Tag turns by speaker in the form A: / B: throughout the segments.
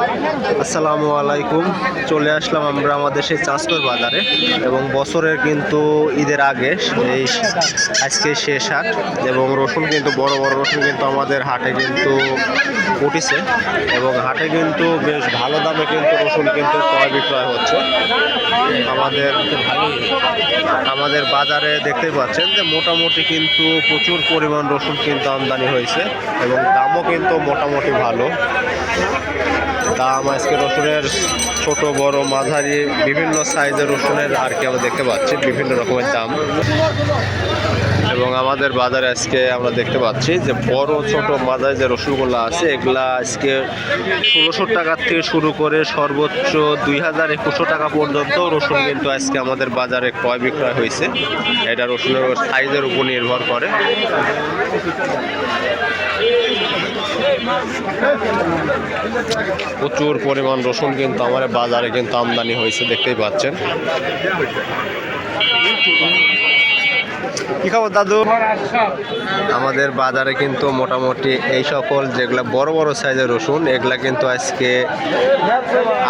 A: আসসালামু আলাইকুম। চলে আসলাম আমরা আমাদের সেই চাঁচকর বাজারে এবং বছরের কিন্তু ঈদের আগে এই আজকে শেষ হাট এবং রসুন কিন্তু বড় বড় রসুন কিন্তু আমাদের হাটে কিন্তু উঠেছে এবং হাটে কিন্তু বেশ ভালো দামে কিন্তু রসুন কিন্তু ক্রয় বিক্রয় হচ্ছে। আমাদের বাজারে দেখতেই পাচ্ছেন যে মোটামুটি কিন্তু প্রচুর পরিমাণ রসুন কিন্তু আমদানি হয়েছে এবং দামও কিন্তু মোটামুটি ভালো। দাম আজকে রসুনের ছোট বড় মাঝারি বিভিন্ন সাইজের রসুনের আর কি আমরা দেখতে পাচ্ছি বিভিন্ন রকমের দাম। এবং আমাদের বাজারে আজকে আমরা দেখতে পাচ্ছি যে বড় ছোট মাঝারি যে রসুনগুলো আছে এগুলা আজকে 1600 টাকার থেকে শুরু করে সর্বোচ্চ 2100 টাকা পর্যন্ত রসুন কিন্তু আজকে আমাদের বাজারে ক্রয় বিক্রয় হয়েছে। এটা রসুনের সাইজের উপর নির্ভর করে। প্রচুর পরিমাণ রসুন কিন্তু আমাদের বাজারে কিন্তু আমদানি হয়েছে, দেখতেই পাচ্ছেন। কি খবর দাদু? আমাদের বাজারে কিন্তু মোটামুটি এই সকল যেগুলা বড় বড় সাইজের রসুন এগুলা কিন্তু আজকে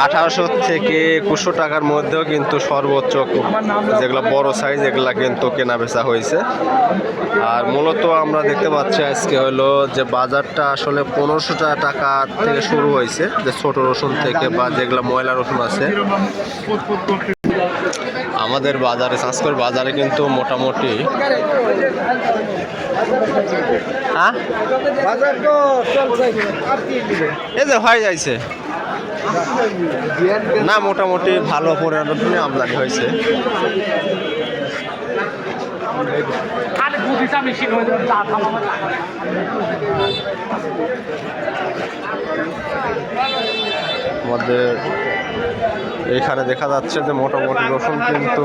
A: 1800 থেকে 2100 টাকার মধ্যেও কিন্তু সর্বোচ্চ যেগুলা বড় সাইজ এগুলা কিন্তু কেনা বেচা হয়েছে। আর মূলত আমরা দেখতে পাচ্ছি আজকে হলো যে বাজারটা আসলে 1500 টাকা থেকে শুরু হয়েছে, যে ছোট রসুন থেকে বা যেগুলা ময়লা রসুন আছে। আমাদের বাজারে চাঁচকর বাজারে কিন্তু মোটামুটি এই যে হয়ে যাইছে না, মোটামুটি ভালো পরিমাণে আমদানি হয়েছে। আমাদের এখানে দেখা যাচ্ছে যে মোটামুটি রসুন কিন্তু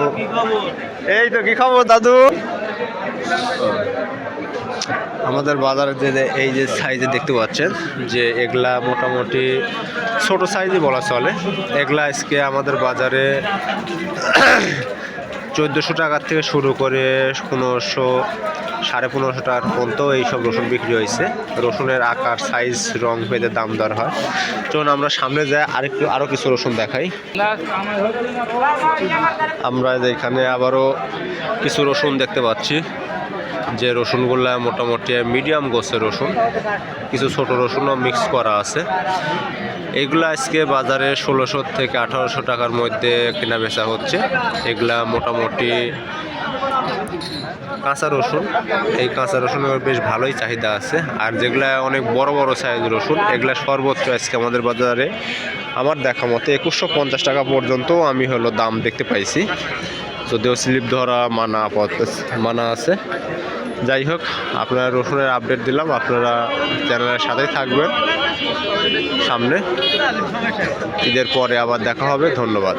A: এই তো। কি খবর দাদু? আমাদের বাজারে যে এই যে সাইজে দেখতে পাচ্ছেন যে এগুলা মোটামুটি ছোট সাইজই বলা চলে। এগুলা আজকে আমাদের বাজারে 1400 টাকার থেকে শুরু করে 1500 1550 টাকার পর্যন্ত এইসব রসুন বিক্রি হয়েছে। রসুনের আকার সাইজ রং ভেদে দাম দর হয়। চলুন আমরা সামনে যাই আরো কিছু রসুন দেখাই। আমরা এখানে আবারও কিছু রসুন দেখতে পাচ্ছি যে রসুনগুলা মোটামুটি মিডিয়াম গোছের রসুন, কিছু ছোট রসুনও মিক্স করা আছে। এগুলা আজকে বাজারে 1600 থেকে 1800 টাকার মধ্যে কেনা বেচা হচ্ছে। এগুলা মোটামুটি কাঁচা রসুন, এই কাঁচা রসুনের বেশ ভালোই চাহিদা আছে। আর যেগুলা অনেক বড় বড় সাইজ রসুন এগুলা সর্বোচ্চ আজকে আমাদের বাজারে আমার দেখা মতে 2150 টাকা পর্যন্ত আমি হলো দাম দেখতে পাইছি, যদিও স্লিপ ধরা মানা আছে। যাই হোক, আপনারা রসুনের আপডেট দিলাম, আপনারা চ্যানেলের সাথেই থাকবেন। সামনে ঈদের পরে আবার দেখা হবে। ধন্যবাদ।